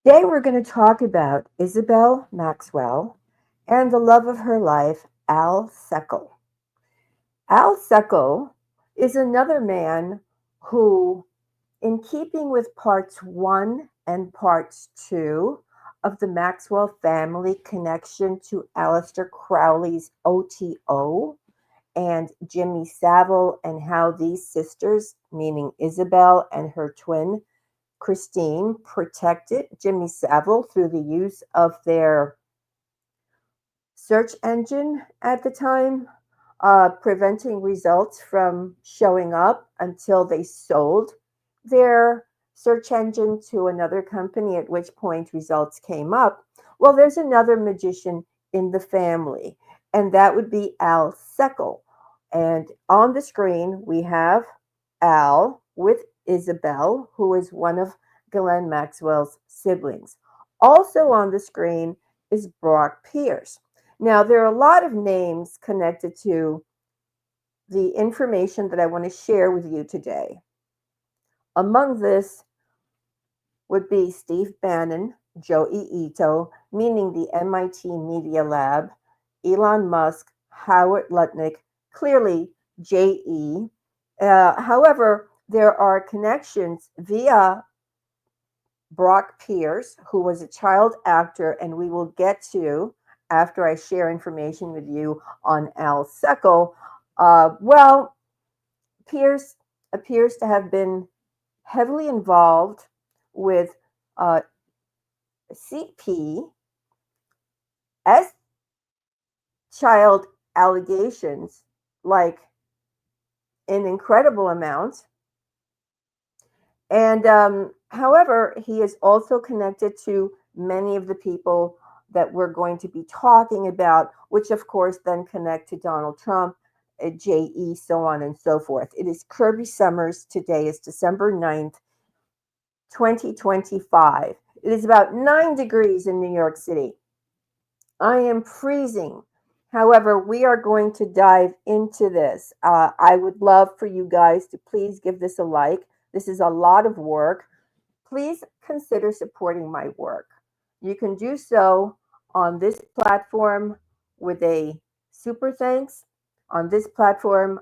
Today we're going to talk about Isabel Maxwell and the love of her life, Al Seckel. Al Seckel is another man who, in keeping with parts one and parts two of the Maxwell family connection to Aleister Crowley's OTO and Jimmy Savile, and how these sisters, meaning Isabel and her twin Christine, protected Jimmy Savile through the use of their search engine at the time, preventing results from showing up until they sold their search engine to another company, at which point results came up. Well, there's another magician in the family, and that would be Al Seckel. And on the screen, we have Al with Isabel, who is one of Ghislaine Maxwell's siblings. Also on the screen is Brock Pierce. Now, there are a lot of names connected to the information that I want to share with you today. Among this would be Steve Bannon, Joey Ito, meaning the MIT Media Lab, Elon Musk, Howard Lutnick, clearly JE. However, there are connections via Brock Pierce, who was a child actor, and we will get to after I share information with you on Al Seckel. Well, Pierce appears to have been heavily involved with CP as child allegations, like in incredible amounts. And however, he is also connected to many of the people that we're going to be talking about, which of course then connect to Donald Trump, JE, so on and so forth. It is Kirby Sommers. Today is December 9th, 2025. It is about 9 degrees in New York City. I am freezing. However, we are going to dive into this. I would love for you guys to please give this a like. This is a lot of work. Please consider supporting my work. You can do so on this platform with a super thanks. On this platform,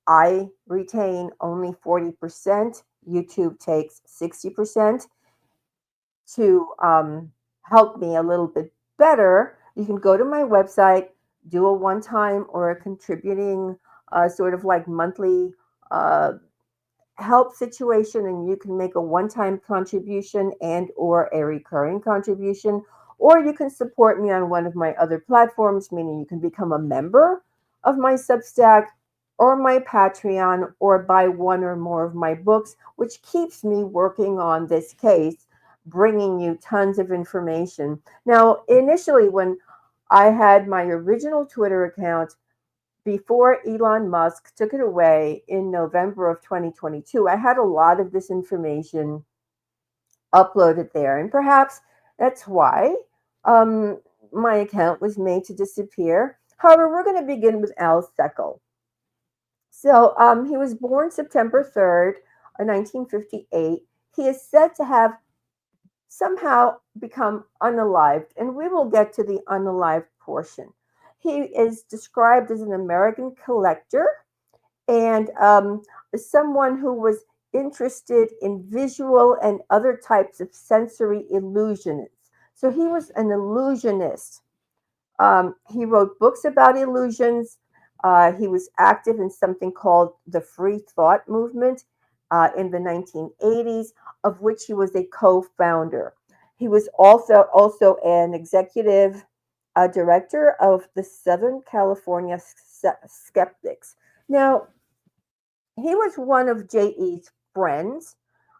I retain only 40%. YouTube takes 60%. To help me a little bit better, you can go to my website, do a one time or a contributing sort of like monthly uh, help situation, and you can make a one-time contribution and or a recurring contribution, or you can support me on one of my other platforms, meaning you can become a member of my Substack or my Patreon, or buy one or more of my books, which keeps me working on this case, bringing you tons of information. Now, initially, when I had my original Twitter account, before Elon Musk took it away in November of 2022, I had a lot of this information uploaded there. And perhaps that's why um, my account was made to disappear. However, we're going to begin with Al Seckel. So he was born September 3rd, 1958. He is said to have somehow become unalived, and we will get to the unalived portion. He is described as an American collector and someone who was interested in visual and other types of sensory illusions. So he was an illusionist. He wrote books about illusions. He was active in something called the Free Thought Movement in the 1980s, of which he was a co-founder. He was also an executive director of the Southern California Skeptics. Now, he was one of J.E.'s friends,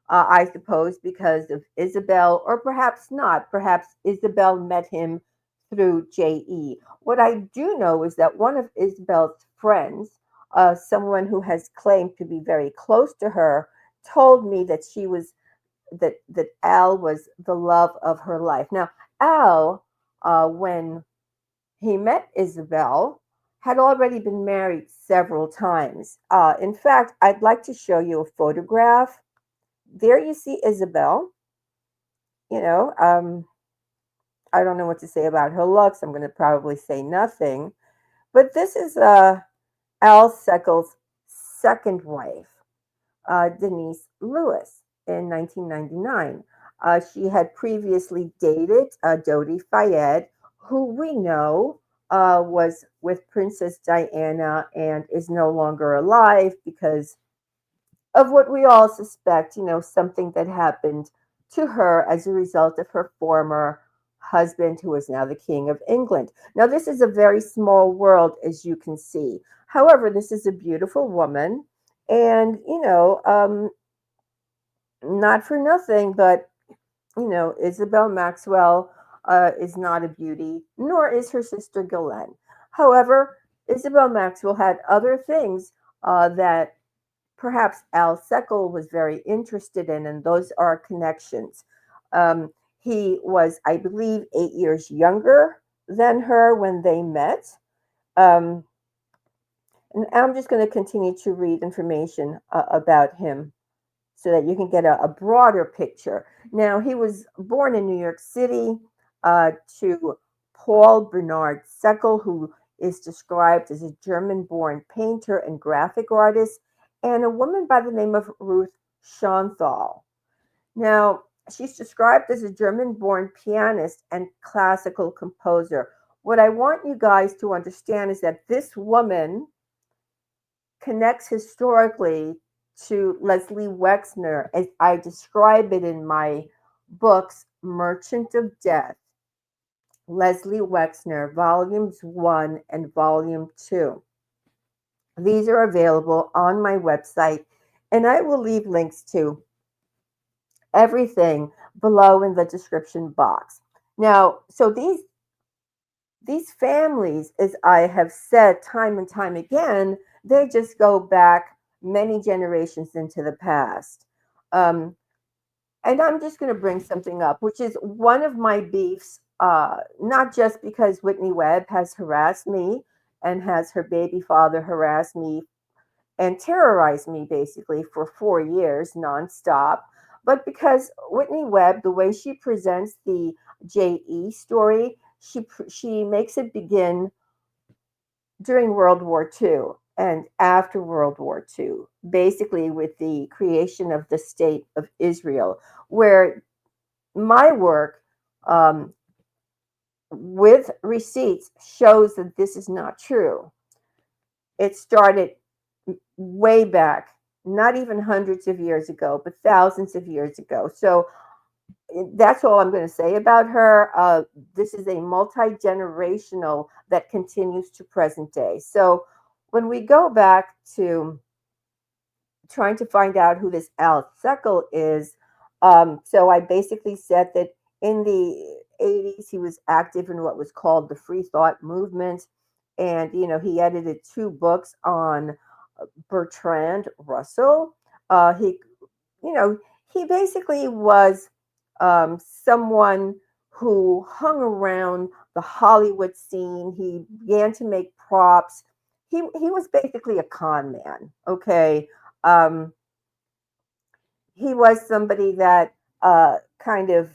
I suppose, because of Isabel, or perhaps not. Perhaps Isabel met him through J.E. What I do know is that one of Isabel's friends, someone who has claimed to be very close to her, told me that that Al was the love of her life. Now, Al, when he met Isabel, had already been married several times. In fact, I'd like to show you a photograph. There you see Isabel, you know, I don't know what to say about her looks. I'm going to probably say nothing. But this is Al Seckel's second wife, Denise Lewis, in 1999. She had previously dated Dodi Fayed, who we know was with Princess Diana and is no longer alive because of what we all suspect, something that happened to her as a result of her former husband, who is now the King of England. Now, this is a very small world, as you can see. However, this is a beautiful woman. And, not for nothing, but, Isabel Maxwell is not a beauty, nor is her sister Ghislaine. However, Isabel Maxwell had other things that perhaps Al Seckel was very interested in, and those are connections. He was, I believe, 8 years younger than her when they met. Um, and I'm just going to continue to read information about him so that you can get a broader picture. Now, he was born in New York City to Paul Bernard Seckel, who is described as a German born painter and graphic artist, and a woman by the name of Ruth Schonthal. Now, she's described as a German born pianist and classical composer. What I want you guys to understand is that this woman connects historically to Leslie Wexner, as I describe it in my books, Merchant of Death, Leslie Wexner, Volumes 1 and Volume 2. These are available on my website, and I will leave links to everything below in the description box. Now, so these families, as I have said time and time again, they just go back many generations into the past. Um, and I'm just going to bring something up, which is one of my beefs, not just because Whitney Webb has harassed me and has her baby father harass me and terrorized me basically for 4 years nonstop, but because Whitney Webb, the way she presents the JE story, she makes it begin during World War II and after World War II, basically with the creation of the State of Israel, where my work with receipts shows that this is not true. It started way back, not even hundreds of years ago, but thousands of years ago. So that's all I'm going to say about her. This is a multi-generational that continues to present day. So when we go back to trying to find out who this Al Seckel is, so I basically said that in the 80s he was active in what was called the Free Thought movement, and he edited two books on Bertrand Russell. He you know, he basically was someone who hung around the Hollywood scene. He began to make props. He was basically a con man. Okay, um, he was somebody that kind of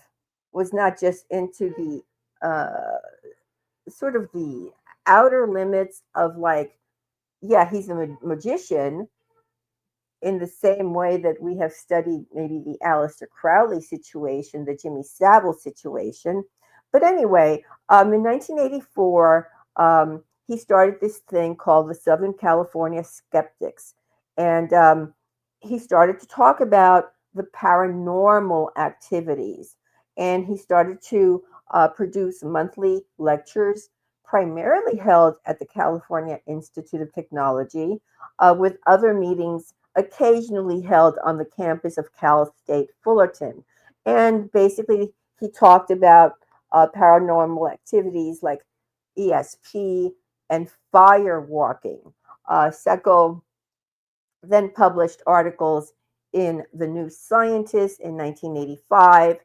was not just into the sort of the outer limits of, like, yeah, he's a magician, in the same way that we have studied maybe the Aleister Crowley situation, the Jimmy Savile situation. But anyway, in 1984, he started this thing called the Southern California Skeptics. And he started to talk about the paranormal activities. And he started to produce monthly lectures, primarily held at the California Institute of Technology, with other meetings occasionally held on the campus of Cal State Fullerton. And basically, he talked about paranormal activities like ESP and fire walking. Seckel then published articles in the New Scientist in 1985,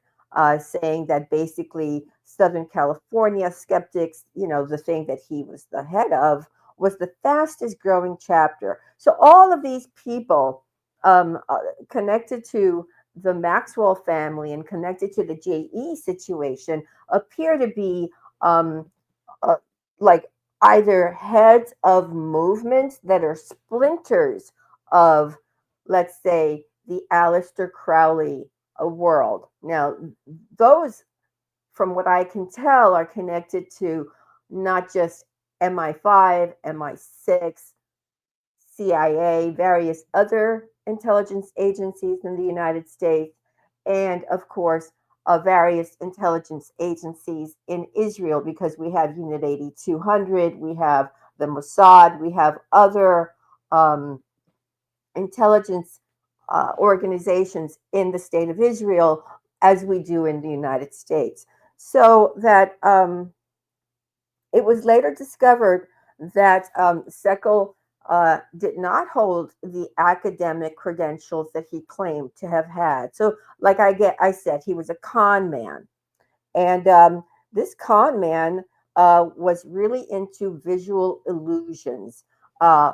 saying that basically Southern California skeptics, the thing that he was the head of, was the fastest growing chapter. So all of these people connected to the Maxwell family and connected to the JE situation appear to be um, uh, like either heads of movements that are splinters of, let's say, the Aleister Crowley world. Now, those, from what I can tell, are connected to not just MI5, MI6, CIA, various other intelligence agencies in the United States, and of course, various intelligence agencies in Israel, because we have Unit 8200, we have the Mossad, we have other um, intelligence organizations in the state of Israel, as we do in the United States. So that it was later discovered that Seckel did not hold the academic credentials that he claimed to have had. So, like I said, he was a con man, and this con man was really into visual illusions. Uh,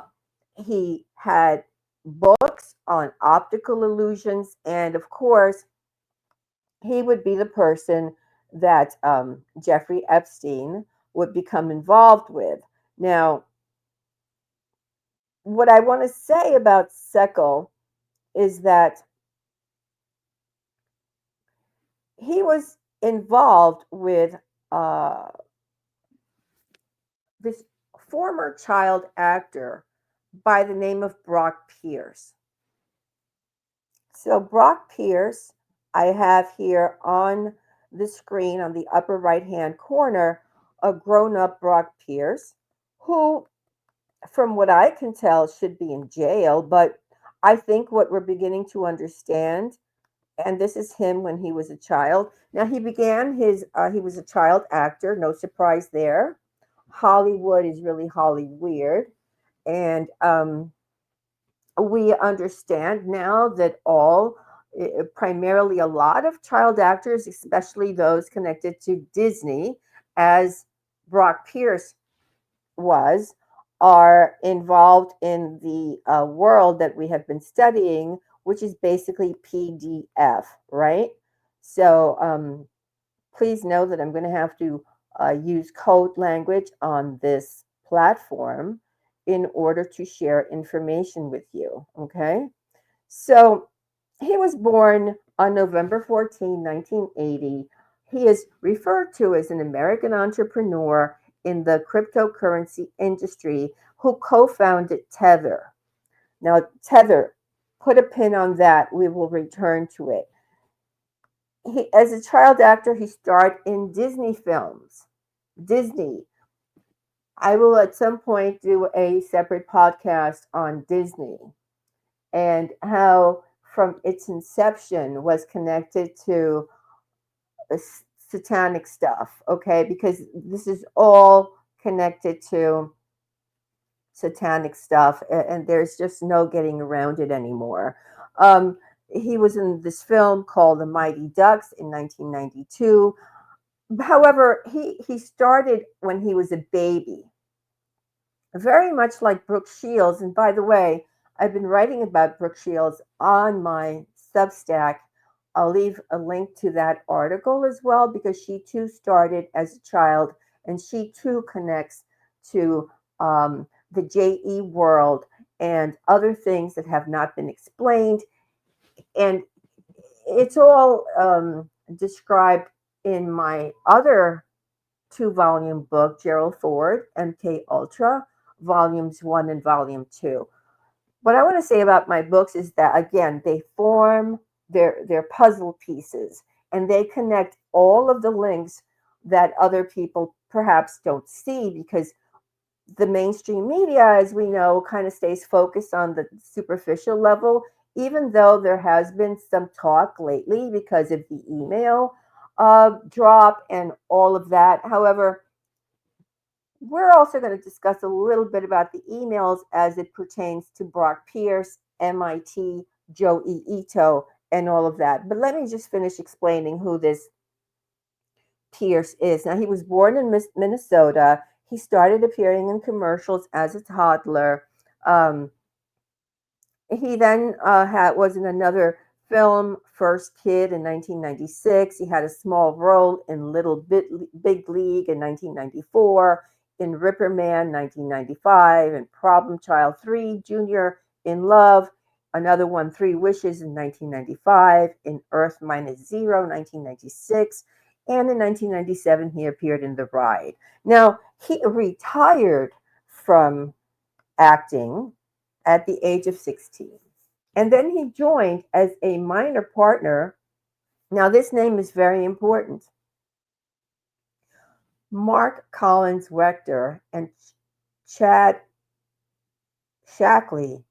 he had books on optical illusions, and of course, he would be the person that Jeffrey Epstein would become involved with. Now, what I want to say about Seckel is that he was involved with uh, this former child actor by the name of Brock Pierce. So, Brock Pierce, I have here on the screen on the upper right hand corner a grown up Brock Pierce who, from what I can tell, should be in jail. But I think what we're beginning to understand, and this is him when he was a child. Now, he was a child actor, no surprise there. Hollywood is really Holly weird. And we understand now that primarily a lot of child actors, especially those connected to Disney, as Brock Pierce was, are involved in the world that we have been studying, which is basically PDF, right? So please know that I'm going to have to use code language on this platform in order to share information with you, okay? So he was born on November 14, 1980. He is referred to as an American entrepreneur in the cryptocurrency industry who co founded Tether. Now, Tether, put a pin on that. We will return to it. As a child actor, he starred in Disney films. Disney. I will at some point do a separate podcast on Disney and how, from its inception, was connected to satanic stuff, okay? Because this is all connected to satanic stuff, and there's just no getting around it anymore. He was in this film called The Mighty Ducks in 1992. However, he started when he was a baby, very much like Brooke Shields. And by the way, I've been writing about Brooke Shields on my Substack. I'll leave a link to that article as well, because she too started as a child and she too connects to the JE world and other things that have not been explained. And it's all described in my other 2-volume book, Gerald Ford, MK Ultra, volumes 1 and volume 2. What I want to say about my books is that, again, they form their puzzle pieces, and they connect all of the links that other people perhaps don't see, because the mainstream media, as we know, kind of stays focused on the superficial level, even though there has been some talk lately because of the email drop and all of that. However, we're also going to discuss a little bit about the emails as it pertains to Brock Pierce, MIT, Joey Ito, and all of that. But let me just finish explaining who this Pierce is. Now, he was born in Minnesota. He started appearing in commercials as a toddler. He then was in another film first kid in 1996. He had a small role in Big League in 1994, in Ripper Man 1995, and Problem Child 3, Junior in Love, another one, Three Wishes in 1995, in Earth Minus Zero 1996, and in 1997 he appeared in The Ride. Now, he retired from acting at the age of 16. And then he joined as a minor partner. Now, this name is very important. Mark Collins Wechter and Chad Shackley,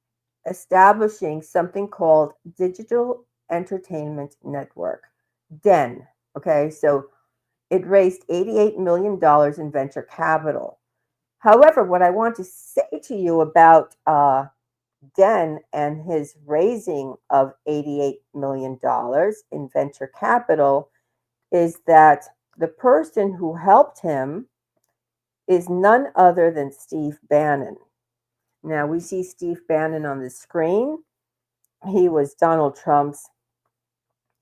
establishing something called Digital Entertainment Network, DEN. Okay, so it raised $88 million in venture capital. However, what I want to say to you about Den and his raising of $88 million in venture capital is that the person who helped him is none other than Steve Bannon. Now, we see Steve Bannon on the screen. He was Donald Trump's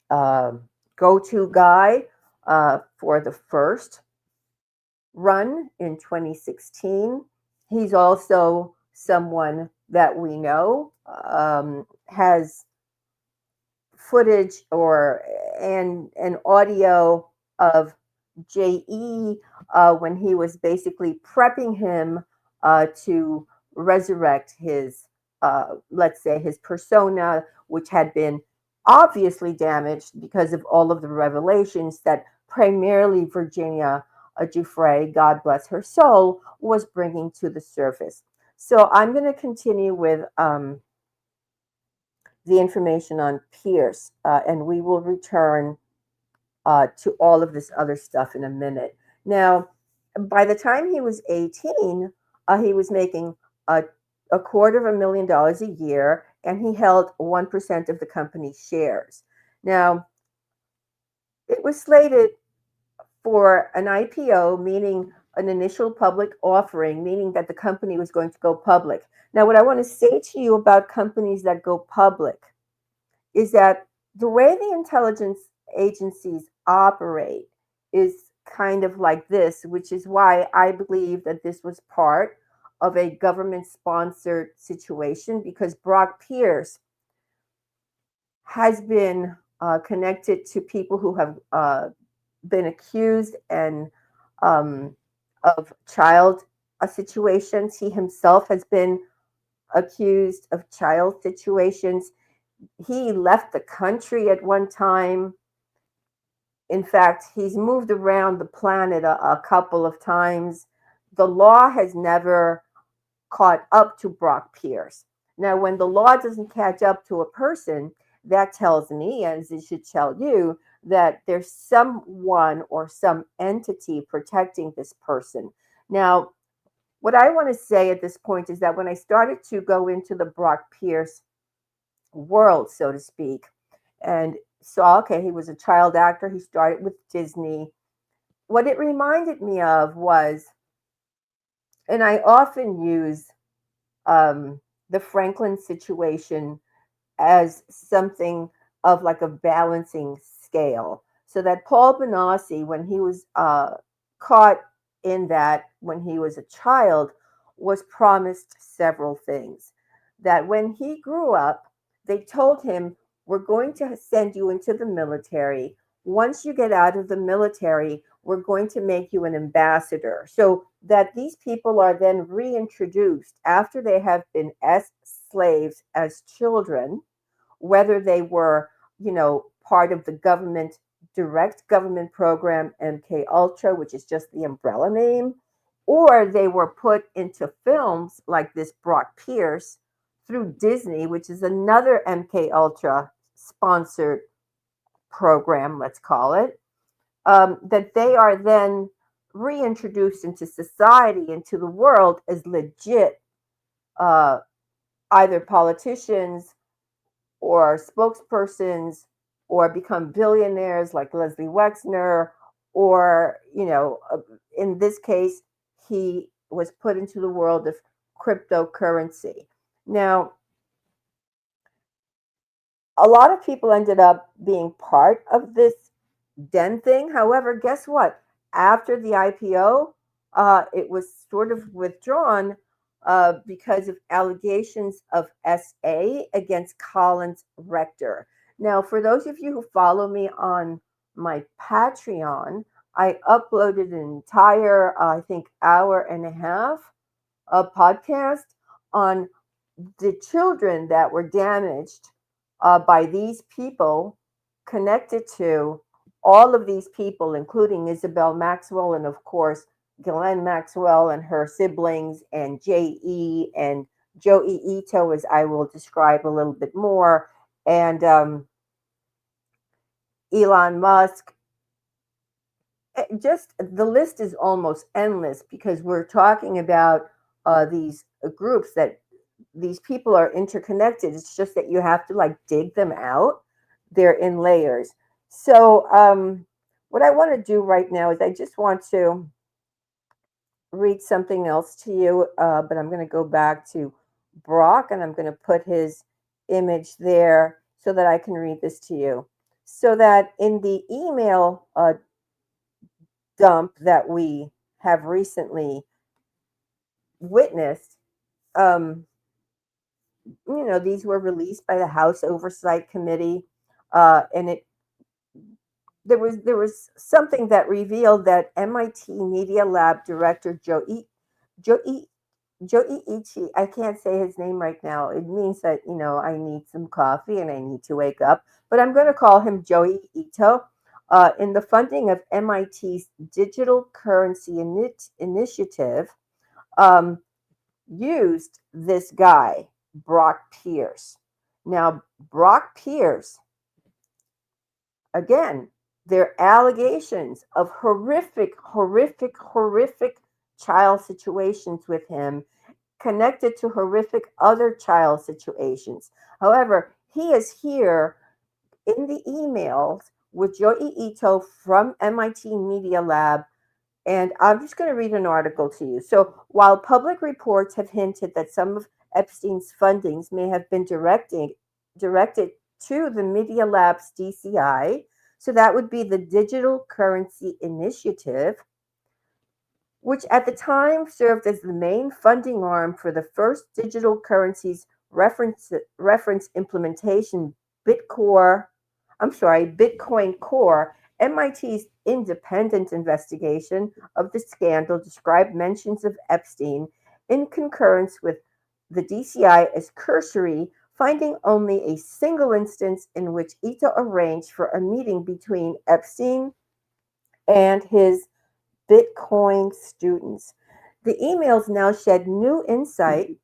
go-to guy for the first run in 2016. He's also someone that we know has footage or and audio of JE when he was basically prepping him to resurrect his, let's say, his persona, which had been obviously damaged because of all of the revelations that primarily Virginia Giuffre, God bless her soul, was bringing to the surface. So I'm going to continue with the information on Pierce, and we will return to all of this other stuff in a minute. Now, by the time he was 18, he was making $250,000 a year, and he held 1% of the company's shares. Now, it was slated for an IPO, meaning an initial public offering, meaning that the company was going to go public. Now, what I want to say to you about companies that go public is that the way the intelligence agencies operate is kind of like this, which is why I believe that this was part of a government-sponsored situation, because Brock Pierce has been connected to people who have been accused and of child situations. He himself has been accused of child situations. He left the country at one time. In fact, he's moved around the planet a couple of times. The law has never caught up to Brock Pierce. Now, when the law doesn't catch up to a person, that tells me, as it should tell you, that there's someone or some entity protecting this person. Now, what I want to say at this point is that when I started to go into the Brock Pierce world, so to speak, and saw, okay, he was a child actor, he started with Disney. What it reminded me of was, and I often use the Franklin situation as something of like a balancing scale. So that Paul Benassi, when he was caught in that when he was a child, was promised several things. That when he grew up, they told him, we're going to send you into the military. Once you get out of the military, we're going to make you an ambassador. So that these people are then reintroduced after they have been as slaves as children, whether they were, part of the government, direct government program, MK Ultra, which is just the umbrella name, or they were put into films like this Brock Pierce through Disney, which is another MK Ultra sponsored program, let's call it, that they are then reintroduced into society, into the world as legit, either politicians or spokespersons, or become billionaires like Leslie Wexner, or, in this case, he was put into the world of cryptocurrency. Now, A lot of people ended up being part of this den thing. However, guess what? After the IPO, it was sort of withdrawn because of allegations of SA against Collins Rector. Now, for those of you who follow me on my Patreon, I uploaded an entire, I think, hour and a half podcast on the children that were damaged by these people, connected to all of these people, including Isabel Maxwell and, of course, Ghislaine Maxwell and her siblings, and J.E. and Joey Ito, as I will describe a little bit more, and Elon Musk. Just the list is almost endless because we're talking about these groups that these people are interconnected. It's just that you have to like dig them out. They're in layers. So what I want to do right now is I just want to read something else to you, but I'm going to go back to Brock and I'm going to put his image there so that I can read this to you. So that in the email dump that we have recently witnessed, um, these were released by the House Oversight Committee, and there was something that revealed that MIT Media Lab director Joe Ichi, I can't say his name right now. It means that I need some coffee and I need to wake up, but I'm going to call him Joey Ito. In the funding of MIT's digital currency initiative, um, used this guy, Brock Pierce. Now, Brock Pierce, again, there are allegations of horrific child situations with him, connected to horrific other child situations. However, he is here in the emails with Joey Ito from MIT Media Lab. And I'm just going to read an article to you. So, while public reports have hinted that some of Epstein's fundings may have been directed to the Media Labs DCI, so that would be the Digital Currency Initiative, which at the time served as the main funding arm for the first digital currencies reference implementation, Bitcoin Core. MIT's independent investigation of the scandal described mentions of Epstein in concurrence with the DCI as cursory, finding only a single instance in which Ito arranged for a meeting between Epstein and his Bitcoin students. The emails now shed new insight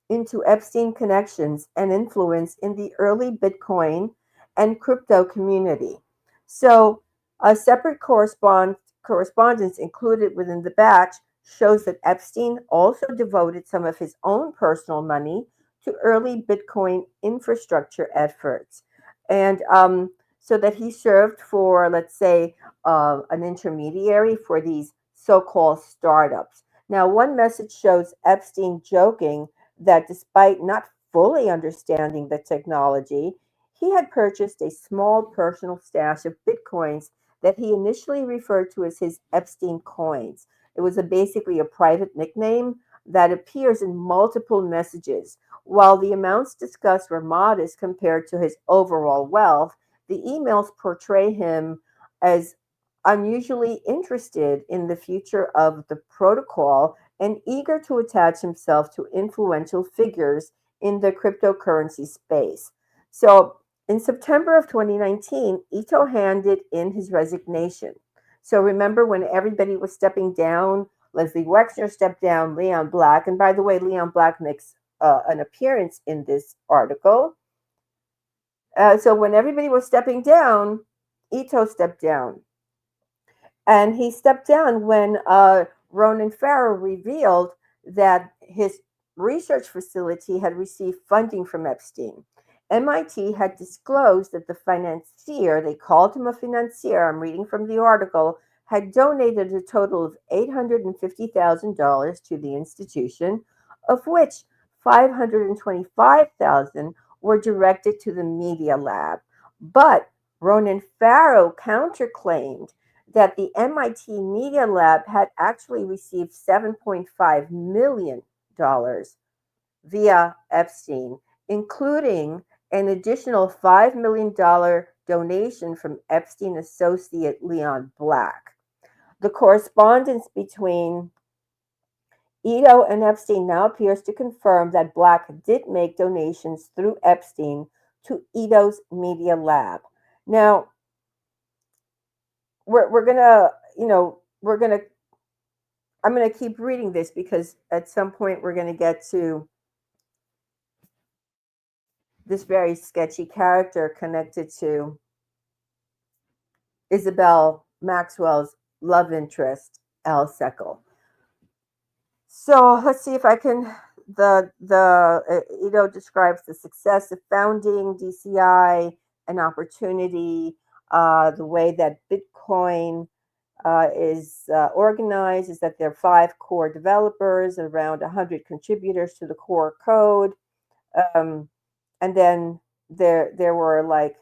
into Epstein connections and influence in the early Bitcoin and crypto community. So, a separate correspondence included within the batch shows that Epstein also devoted some of his own personal money to early Bitcoin infrastructure efforts. And so that he served for, let's say, an intermediary for these so called startups. Now, one message shows Epstein joking that despite not fully understanding the technology, he had purchased a small personal stash of bitcoins that he initially referred to as his Epstein coins. It was basically a private nickname that appears in multiple messages. While the amounts discussed were modest compared to his overall wealth, the emails portray him as unusually interested in the future of the protocol and eager to attach himself to influential figures in the cryptocurrency space. So, in September of 2019, Ito handed in his resignation. So, remember when everybody was stepping down? Leslie Wexner stepped down, Leon Black, and by the way, Leon Black makes an appearance in this article. So, when everybody was stepping down, Ito stepped down. And he stepped down when Ronan Farrow revealed that his research facility had received funding from Epstein. MIT had disclosed that the financier, they called him a financier, I'm reading from the article, had donated a total of $850,000 to the institution, of which $525,000 were directed to the Media Lab. But Ronan Farrow counterclaimed that the MIT Media Lab had actually received $7.5 million via Epstein, including an additional $5 million donation from Epstein associate Leon Black. The correspondence between Ito and Epstein now appears to confirm that Black did make donations through Epstein to Ito's Media Lab. Now, we're gonna, I'm gonna keep reading this because at some point we're gonna get to this very sketchy character connected to Isabel Maxwell's love interest, Al Seckel. So let's see if I can. Describes the success of founding DCI, an opportunity, the way that Bitcoin is organized is that there are 5 core developers, around 100 contributors to the core code, and then there were like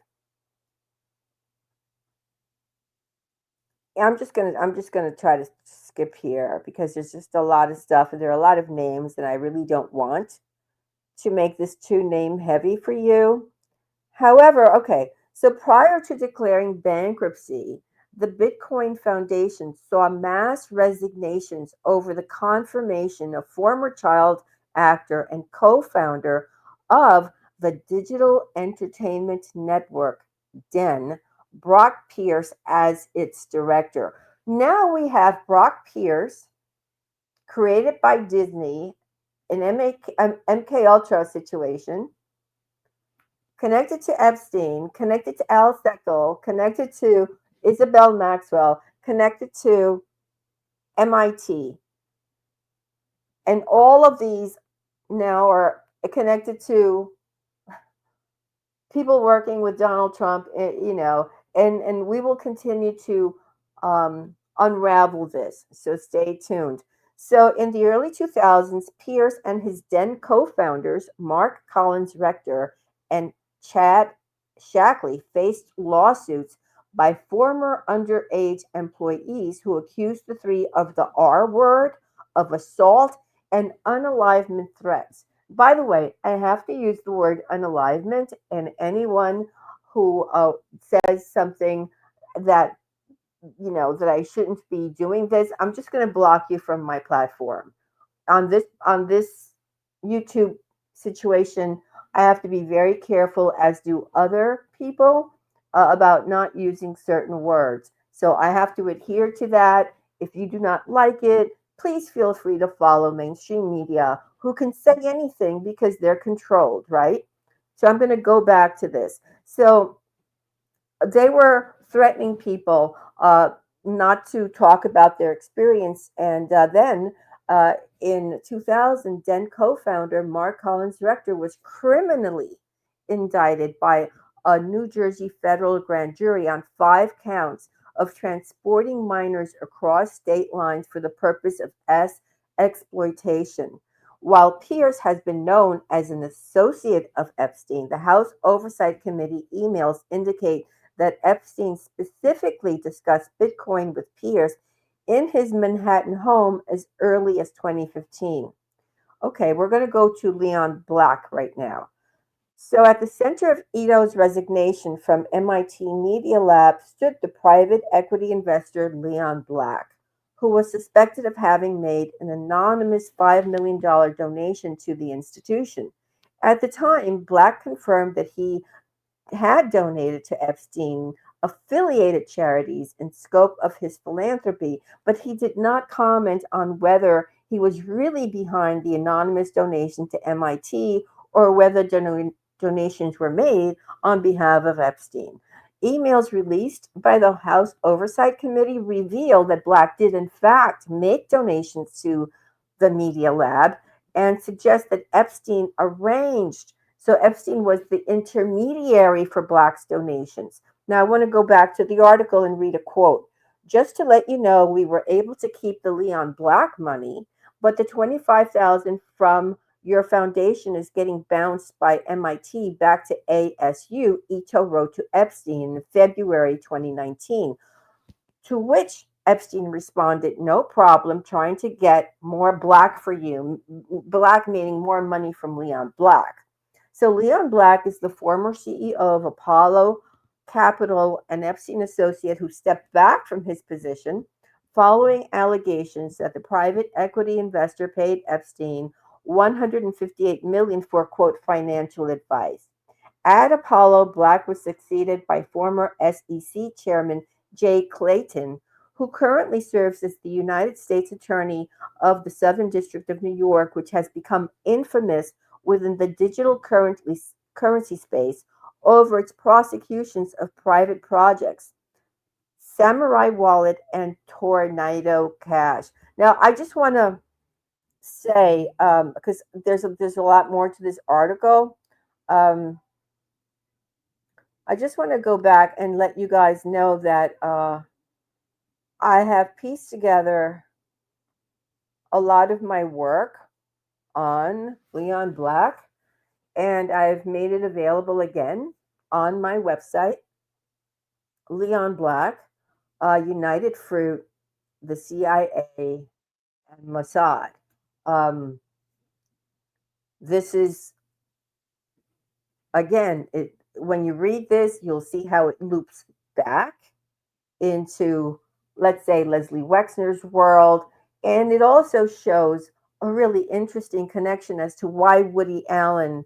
I'm just gonna try to skip here because there's just a lot of stuff and there are a lot of names and I really don't want to make this too name heavy for you. However, okay, so prior to declaring bankruptcy, the Bitcoin Foundation saw mass resignations over the confirmation of former child actor and co-founder of the digital entertainment network Den, Brock Pierce, as its director. Now we have Brock Pierce, created by Disney, an MK Ultra situation, connected to Epstein, connected to Al Seckel, connected to Isabel Maxwell, connected to MIT. And all of these now are connected to people working with Donald Trump, and we will continue to unravel this. So stay tuned. So in the early 2000s, Pierce and his then co-founders, Mark Collins Rector and Chad Shackley, faced lawsuits by former underage employees who accused the three of the R word, of assault, and unalivement threats. By the way, I have to use the word unalivement, and anyone who says something that that I shouldn't be doing this, I'm just going to block you from my platform. On this YouTube situation, I have to be very careful, as do other people, about not using certain words. So I have to adhere to that. If you do not like it, please feel free to follow mainstream media, who can say anything because they're controlled, right? So I'm going to go back to this. So they were threatening people not to talk about their experience. And then in 2000, then co-founder Mark Collins Rector was criminally indicted by a New Jersey federal grand jury on 5 counts of transporting minors across state lines for the purpose of exploitation. While Pierce has been known as an associate of Epstein, the House Oversight Committee emails indicate that Epstein specifically discussed Bitcoin with Pierce in his Manhattan home as early as 2015. Okay, we're going to go to Leon Black right now. So at the center of Ito's resignation from MIT Media Lab stood the private equity investor Leon Black, who was suspected of having made an anonymous $5 million donation to the institution. At the time, Black confirmed that he had donated to Epstein affiliated charities in scope of his philanthropy, but he did not comment on whether he was really behind the anonymous donation to MIT or whether donations were made on behalf of Epstein. Emails released by the House Oversight Committee reveal that Black did in fact make donations to the Media Lab and suggest that Epstein arranged. So Epstein was the intermediary for Black's donations. Now I want to go back to the article and read a quote. Just to let you know, we were able to keep the Leon Black money, but the $25,000 from your foundation is getting bounced by MIT back to ASU, Ito wrote to Epstein in February 2019. To which Epstein responded, no problem, trying to get more black for you. Black meaning more money from Leon Black. So Leon Black is the former CEO of Apollo Capital, an Epstein associate who stepped back from his position following allegations that the private equity investor paid Epstein $158 million for, quote, financial advice. At Apollo, Black was succeeded by former SEC Chairman Jay Clayton, who currently serves as the United States Attorney of the Southern District of New York, which has become infamous within the digital currency space over its prosecutions of private projects, Samurai Wallet, and Tornado Cash. Now, I just want to say, because there's a lot more to this article. I just want to go back and let you guys know that I have pieced together a lot of my work on Leon Black, and I've made it available again on my website. Leon Black, United Fruit, the CIA, and Mossad. This is, again, when you read this, you'll see how it loops back into, let's say, Leslie Wexner's world. And it also shows a really interesting connection as to why Woody Allen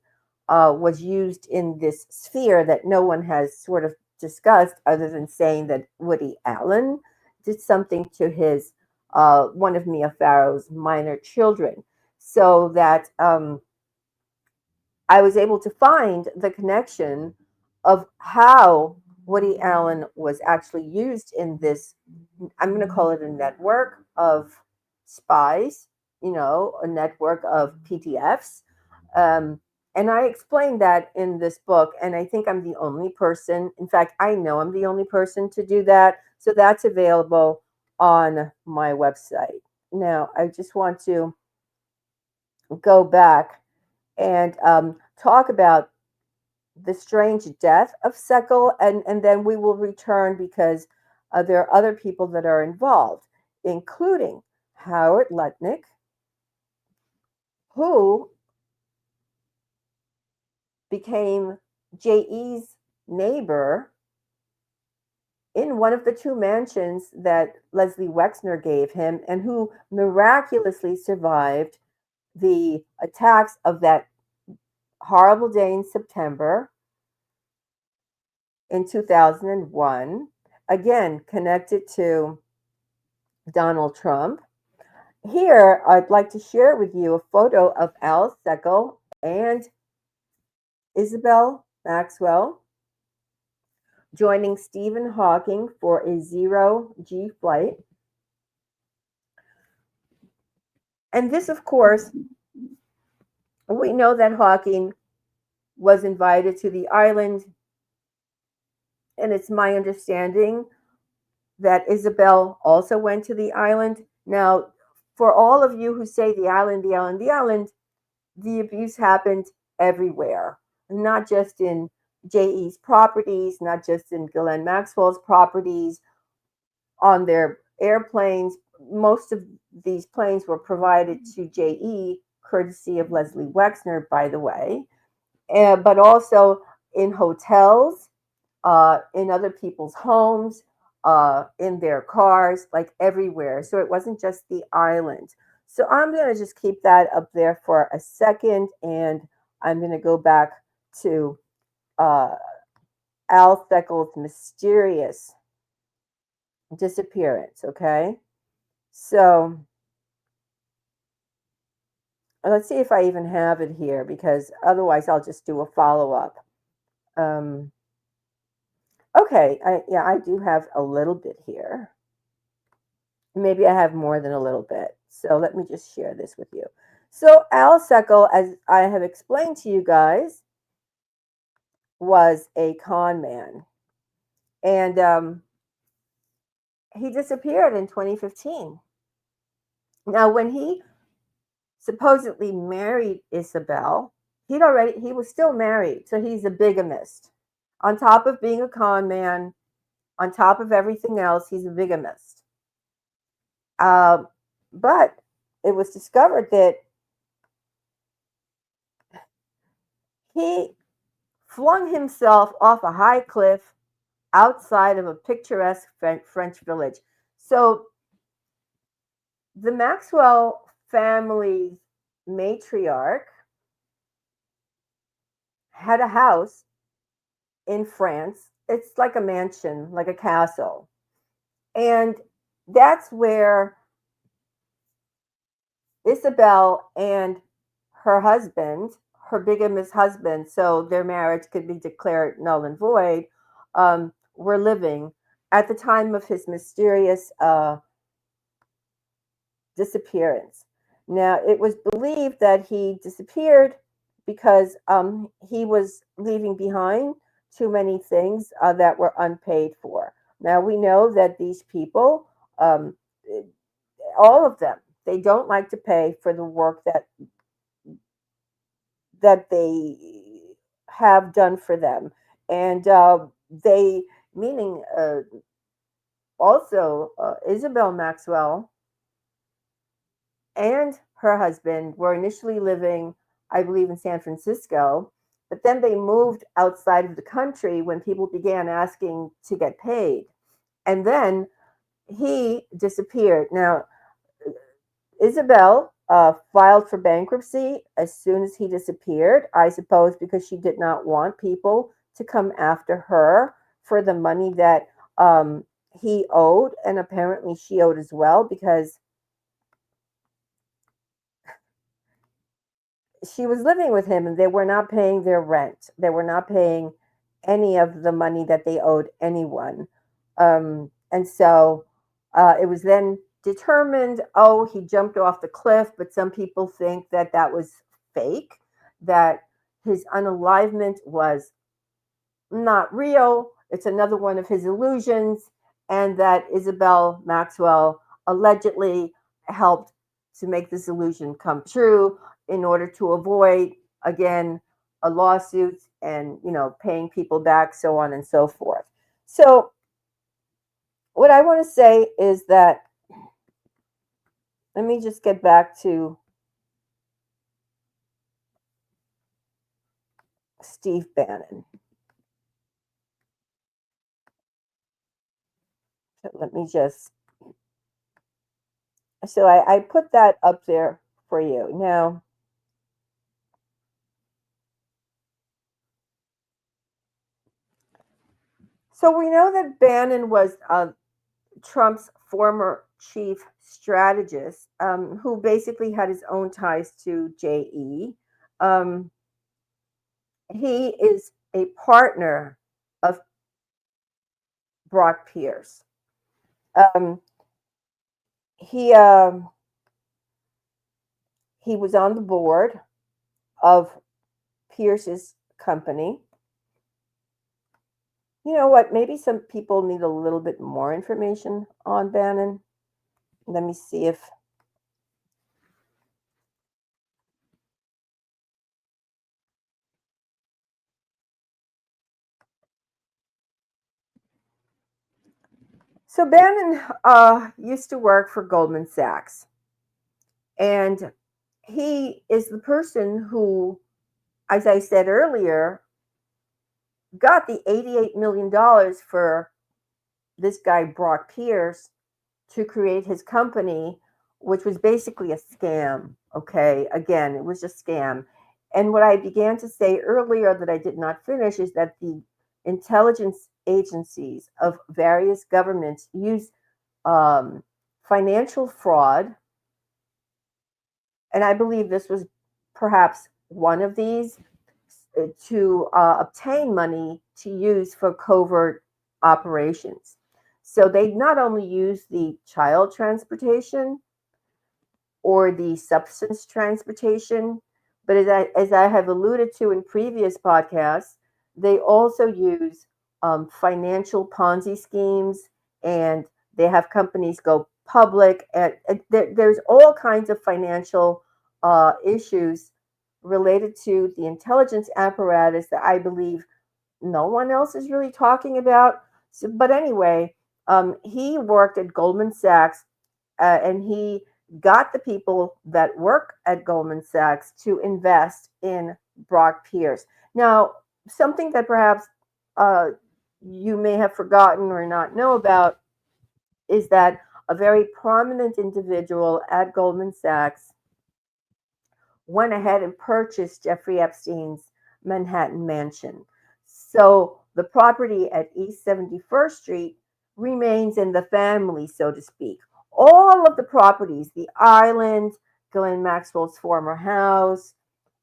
was used in this sphere that no one has sort of discussed, other than saying that Woody Allen did something to his one of Mia Farrow's minor children. So that I was able to find the connection of how Woody Allen was actually used in this, I'm going to call it a network of spies, a network of PTFs. And I explained that in this book, and I think I'm the only person, in fact, I know I'm the only person to do that. So that's available on my website. Now, I just want to go back and talk about the strange death of Seckel, and then we will return because there are other people that are involved, including Howard Lutnick, who became J.E.'s neighbor in one of the two mansions that Leslie Wexner gave him, and who miraculously survived the attacks of that horrible day in September in 2001, again connected to Donald Trump. Here, I'd like to share with you a photo of Al Seckel and Isabel Maxwell joining Stephen Hawking for a zero-G flight. And this, of course, we know that Hawking was invited to the island, and it's my understanding that Isabel also went to the island. Now, for all of you who say the island, the island, the island, the abuse happened everywhere, not just in J.E.'s properties, not just in Ghislaine Maxwell's properties, on their airplanes. Most of these planes were provided to J.E., courtesy of Leslie Wexner, by the way, but also in hotels, in other people's homes, in their cars, like everywhere. So it wasn't just the island. So I'm going to just keep that up there for a second, and I'm going to go back to Al Seckel's mysterious disappearance, okay? So let's see if I even have it here, because otherwise I'll just do a follow-up. Okay, I do have a little bit here. Maybe I have more than a little bit. So let me just share this with you. So Al Seckel, as I have explained to you guys, was a con man. And he disappeared in 2015. Now, when he supposedly married Isabel. He was still married, so he's a bigamist. On top of being a con man, on top of everything else, he's a bigamist. Um, but it was discovered that he flung himself off a high cliff outside of a picturesque French village. So the Maxwell family matriarch had a house in France. It's like a mansion, like a castle. And that's where Isabel and her husband, her bigamous husband, so their marriage could be declared null and void, were living at the time of his mysterious disappearance. Now, it was believed that he disappeared because he was leaving behind too many things that were unpaid for. Now, we know that these people, um, all of them, they don't like to pay for the work that they have done for them, and they, meaning also Isabel Maxwell and her husband were initially living, I believe, in San Francisco, but then they moved outside of the country when people began asking to get paid. And then he disappeared. Now, Isabel filed for bankruptcy as soon as he disappeared, I suppose because she did not want people to come after her for the money that he owed, and apparently she owed as well because she was living with him and they were not paying their rent. They were not paying any of the money that they owed anyone. And so it was then determined, oh, he jumped off the cliff, but some people think that that was fake, that his unalivement was not real. It's another one of his illusions, and that Isabel Maxwell allegedly helped to make this illusion come true in order to avoid, again, a lawsuit and paying people back, so on and so forth. So, what I want to say is that let me just get back to Steve Bannon. Let me just so I put that up there for you. Now, so we know that Bannon was Trump's former chief strategist, who basically had his own ties to JE. Um, he is a partner of Brock Pierce. Um, he he was on the board of Pierce's company. You know what? Maybe some people need a little bit more information on Bannon. Let me see if. So Bannon used to work for Goldman Sachs, and he is the person who, as I said earlier, got the $88 million for this guy, Brock Pierce, to create his company, which was basically a scam. Okay. Again, it was a scam. And what I began to say earlier that I did not finish is that the intelligence agencies of various governments use financial fraud. And I believe this was perhaps one of these to obtain money to use for covert operations. So they not only use the child transportation or the substance transportation, but as I have alluded to in previous podcasts, they also use financial Ponzi schemes, and they have companies go public. And there's all kinds of financial issues related to the intelligence apparatus that I believe no one else is really talking about. So, but anyway, he worked at Goldman Sachs, and he got the people that work at Goldman Sachs to invest in Brock Pierce. Now, something that perhaps uh, you may have forgotten or not know about is that a very prominent individual at Goldman Sachs went ahead and purchased Jeffrey Epstein's Manhattan mansion. So the property at East 71st Street remains in the family, so to speak. All of the properties, the island, Ghislaine Maxwell's former house,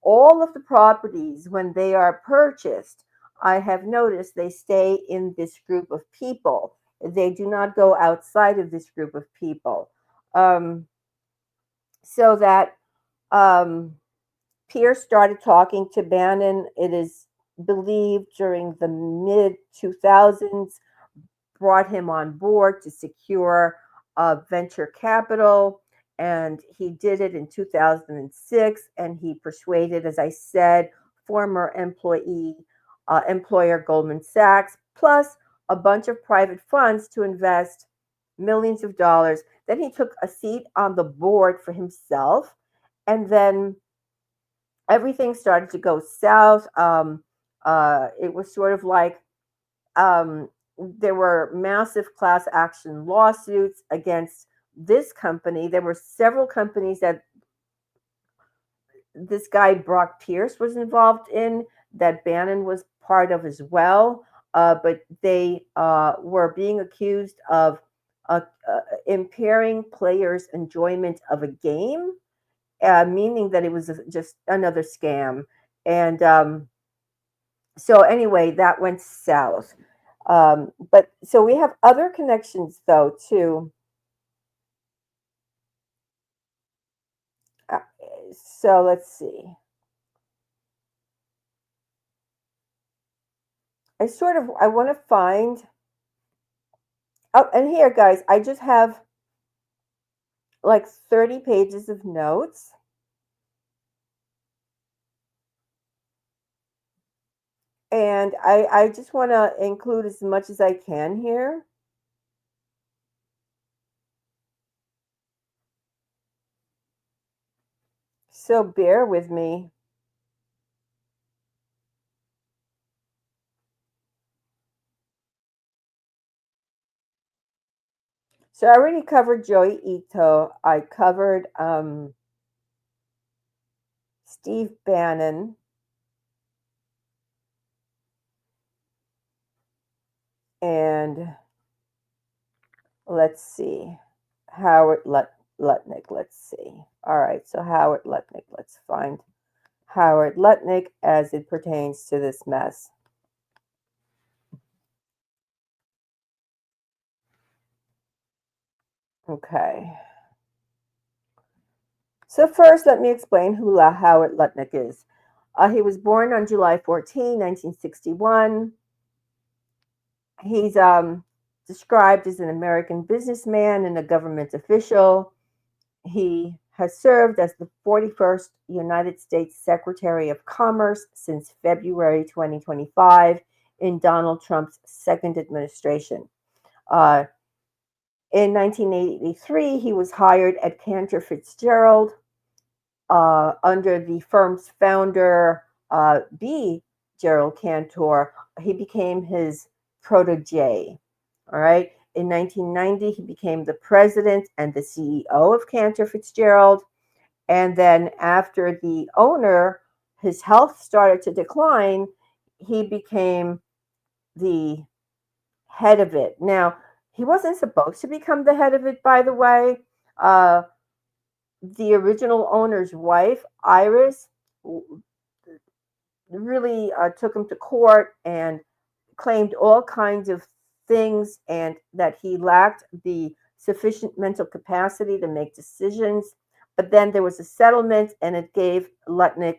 all of the properties, when they are purchased, I have noticed they stay in this group of people. They do not go outside of this group of people. Um, so that um, Pierce started talking to Bannon, it is believed, during the mid 2000s, brought him on board to secure venture capital. And he did it in 2006. And he persuaded, as I said, former employer Goldman Sachs, plus a bunch of private funds to invest millions of dollars. Then he took a seat on the board for himself. And then everything started to go south. It was sort of like there were massive class action lawsuits against this company. There were several companies that this guy Brock Pierce was involved in, that Bannon was part of as well. But they were being accused of impairing players' enjoyment of a game, meaning that it was just another scam. And so anyway, that went south. But so we have other connections though too. Uh, so let's see. I want to find. Oh, and here, guys, I just have like 30 pages of notes. And I just want to include as much as I can here. So bear with me. So I already covered Joey Ito. I covered Steve Bannon. And let's see. Lutnick. Let's see. All right. So Howard Lutnick. Let's find Howard Lutnick as it pertains to this mess. Okay. So first, let me explain who Howard Lutnick is. He was born on July 14, 1961. He's described as an American businessman and a government official. He has served as the 41st United States Secretary of Commerce since February 2025 in Donald Trump's second administration. Uh, in 1983, he was hired at Cantor Fitzgerald under the firm's founder, B. Gerald Cantor. He became his protege. All right. In 1990, he became the president and the CEO of Cantor Fitzgerald. And then after the owner, his health started to decline, he became the head of it. Now, he wasn't supposed to become the head of it, by the way. The original owner's wife, Iris, really took him to court and claimed all kinds of things, and that he lacked the sufficient mental capacity to make decisions. But then there was a settlement, and it gave Lutnick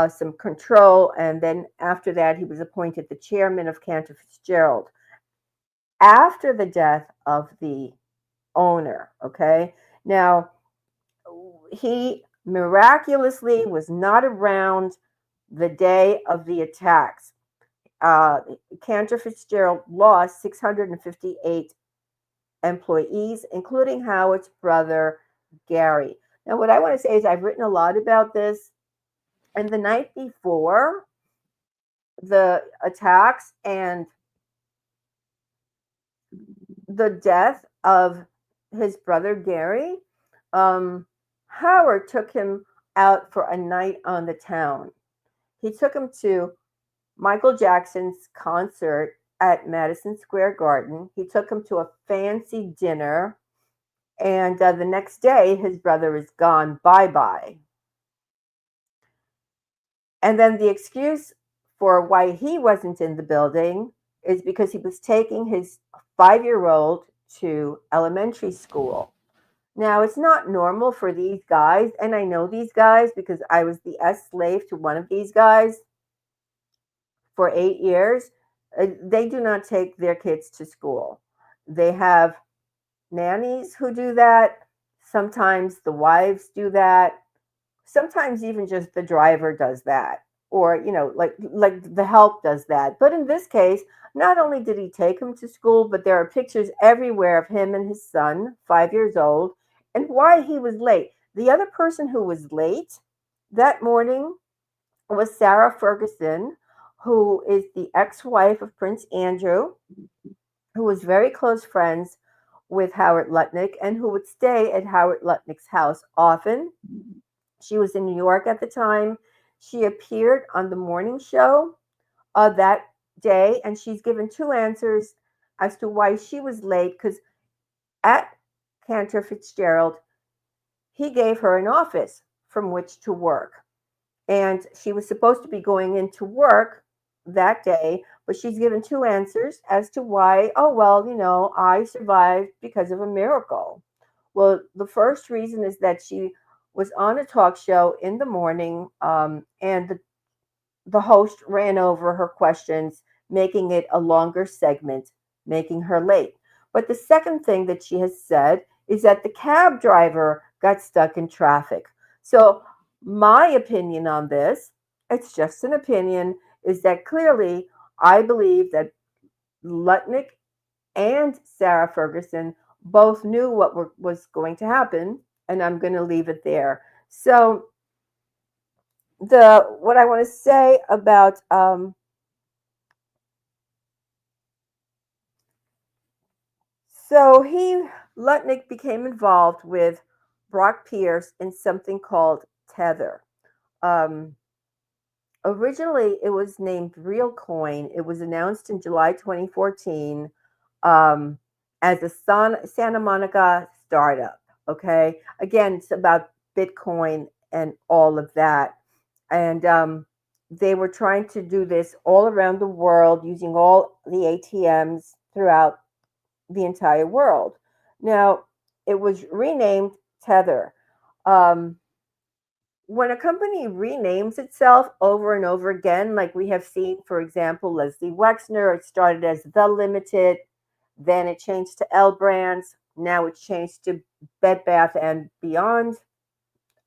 some control. And then after that, he was appointed the chairman of Cantor Fitzgerald after the death of the owner. Okay. Now, he miraculously was not around the day of the attacks. Cantor Fitzgerald lost 658 employees, including Howard's brother, Gary. Now, what I want to say is I've written a lot about this. And the night before the attacks and the death of his brother, Gary, Howard took him out for a night on the town. He took him to Michael Jackson's concert at Madison Square Garden. He took him to a fancy dinner. And the next day, his brother is gone. Bye bye. And then the excuse for why he wasn't in the building is because he was taking his 5-year-old to elementary school. Now, it's not normal for these guys, and I know these guys because I was the slave to one of these guys for 8 years. They do not take their kids to school. They have nannies who do that. Sometimes the wives do that. Sometimes even just the driver does that, or like the help does that. But in this case, not only did he take him to school, but there are pictures everywhere of him and his son, 5 years old, and why he was late. The other person who was late that morning was Sarah Ferguson, who is the ex-wife of Prince Andrew, who was very close friends with Howard Lutnick and who would stay at Howard Lutnick's house often. She was in New York at the time. She appeared on the morning show that day, and she's given two answers as to why she was late. Because at Cantor Fitzgerald, he gave her an office from which to work. And she was supposed to be going into work that day, but she's given two answers as to why, oh, well, I survived because of a miracle. Well, the first reason is that she was on a talk show in the morning, and the host ran over her questions, making it a longer segment, making her late. But the second thing that she has said is that the cab driver got stuck in traffic. So, my opinion on this, it's just an opinion, is that clearly I believe that Lutnick and Sarah Ferguson both knew was going to happen, and I'm going to leave it there. So, what I want to say about so Lutnick became involved with Brock Pierce in something called Tether. Um, Originally, it was named Real Coin. It was announced in July 2014 um, as a Santa Monica startup. Okay, again, it's about Bitcoin and all of that, and they were trying to do this all around the world using all the ATMs throughout the entire world. Now, it was renamed Tether. Um, when a company renames itself over and over again, like we have seen, for example, Leslie Wexner, it started as The Limited, then it changed to L Brands, now it's changed to Bed Bath and Beyond,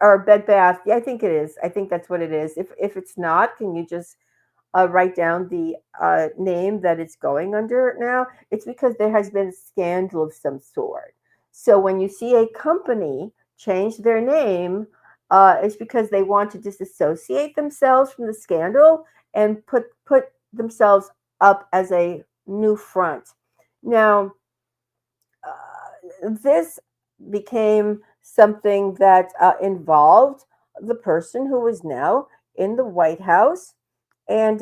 or Bed Bath. Yeah, I think it is. I think that's what it is. If it's not, can you just write down the name that it's going under now? It's because there has been a scandal of some sort. So when you see a company change their name, it's because they want to disassociate themselves from the scandal and put themselves up as a new front. Now, this became something that involved the person who is now in the White House. And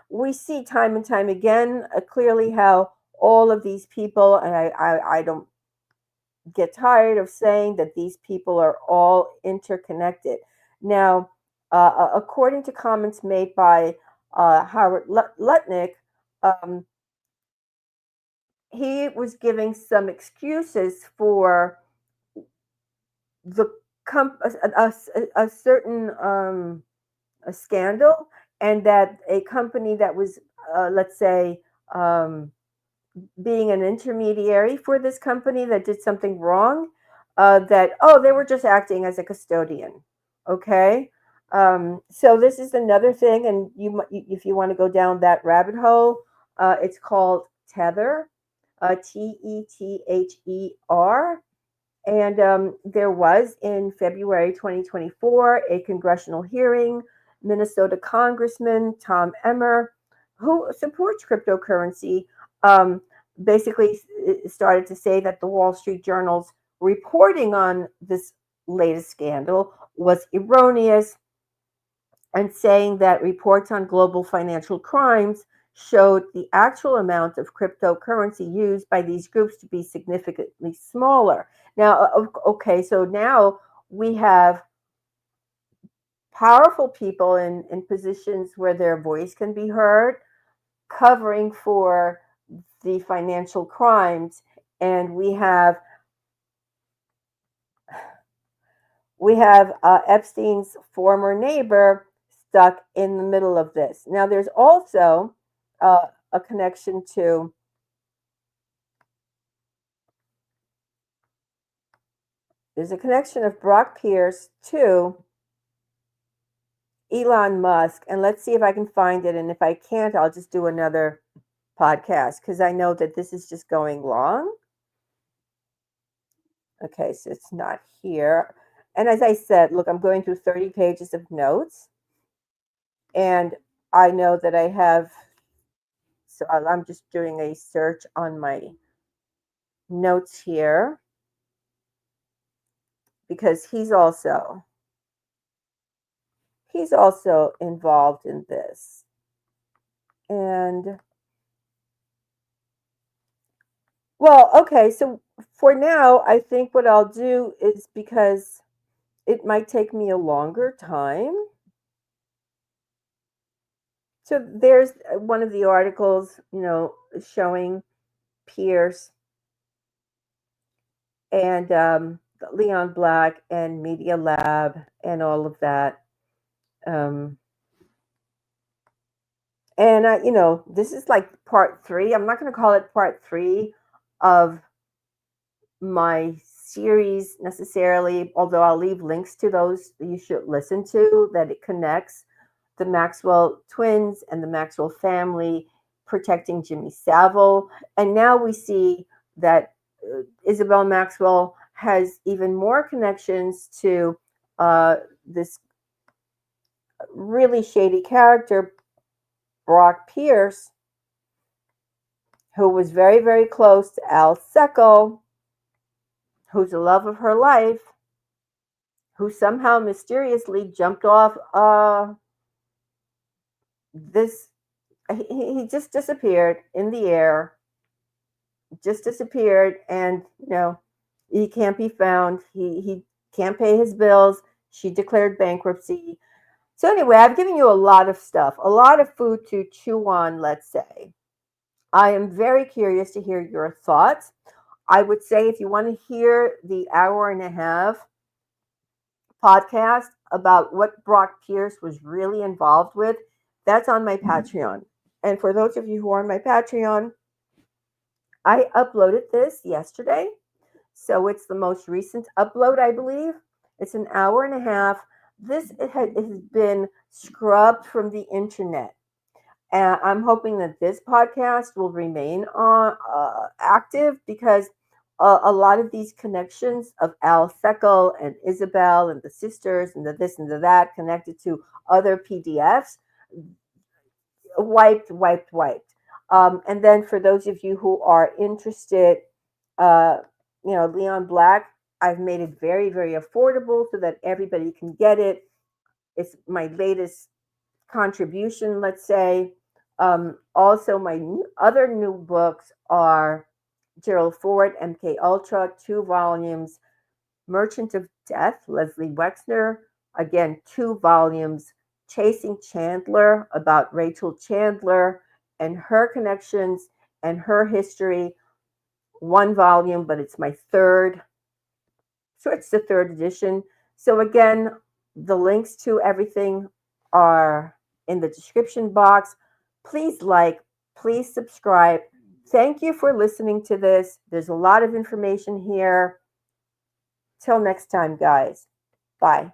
we see time and time again clearly how all of these people, and I don't get tired of saying that these people are all interconnected. Now, according to comments made by Howard Lutnick, um, he was giving some excuses for the a certain a scandal, and that a company that was, let's say, um, being an intermediary for this company that did something wrong, that, oh, they were just acting as a custodian. Okay. So this is another thing, and if you want to go down that rabbit hole, it's called Tether, Tether. And there was in February 2024 a congressional hearing. Minnesota Congressman Tom Emmer, who supports cryptocurrency, um, basically started to say that the Wall Street Journal's reporting on this latest scandal was erroneous, and saying that reports on global financial crimes showed the actual amount of cryptocurrency used by these groups to be significantly smaller. Now, okay, so now we have powerful people in positions where their voice can be heard, covering for the financial crimes, and we have Epstein's former neighbor stuck in the middle of this. Now, there's also a connection to there's a connection of Brock Pierce to Elon Musk, and let's see if I can find it. And if I can't, I'll just do another podcast because I know that this is just going long. Okay, so it's not here. And as I said, look, I'm going through 30 pages of notes, and I know that I have. So I'm just doing a search on my notes here because he's also involved in this. And well, okay, so for now, I think what I'll do is, because it might take me a longer time. So there's one of the articles, showing Pierce and Leon Black and Media Lab and all of that. Um, and this is like part 3. I'm not going to call it part 3 of my series necessarily, although I'll leave links to those that you should listen to, that it connects the Maxwell twins and the Maxwell family protecting Jimmy Savile. And now we see that Isabel Maxwell has even more connections to this really shady character, Brock Pierce, who was very, very close to Al Seckel, who's the love of her life, who somehow mysteriously jumped off this. He just disappeared in the air, just disappeared, and he can't be found. He can't pay his bills. She declared bankruptcy. So anyway, I've given you a lot of stuff, a lot of food to chew on, let's say. I am very curious to hear your thoughts. I would say if you want to hear the hour and a half podcast about what Brock Pierce was really involved with, that's on my Patreon. And for those of you who are on my Patreon, I uploaded this yesterday. So it's the most recent upload, I believe. It's an hour and a half. It has been scrubbed from the internet. And I'm hoping that this podcast will remain active, because a lot of these connections of Al Seckel and Isabel and the sisters and the this and the that connected to other PDFs, wiped. And then for those of you who are interested, uh, Leon Black, I've made it very, very affordable so that everybody can get it. It's my latest contribution, let's say. Also, my other new books are Gerald Ford, MK Ultra, 2 volumes. Merchant of Death, Leslie Wexner, again, 2 volumes. Chasing Chandler, about Rachel Chandler and her connections and her history, 1 volume, but it's my third. So it's the 3rd edition. So again, the links to everything are in the description box. Please like, please subscribe. Thank you for listening to this. There's a lot of information here. Till next time, guys. Bye.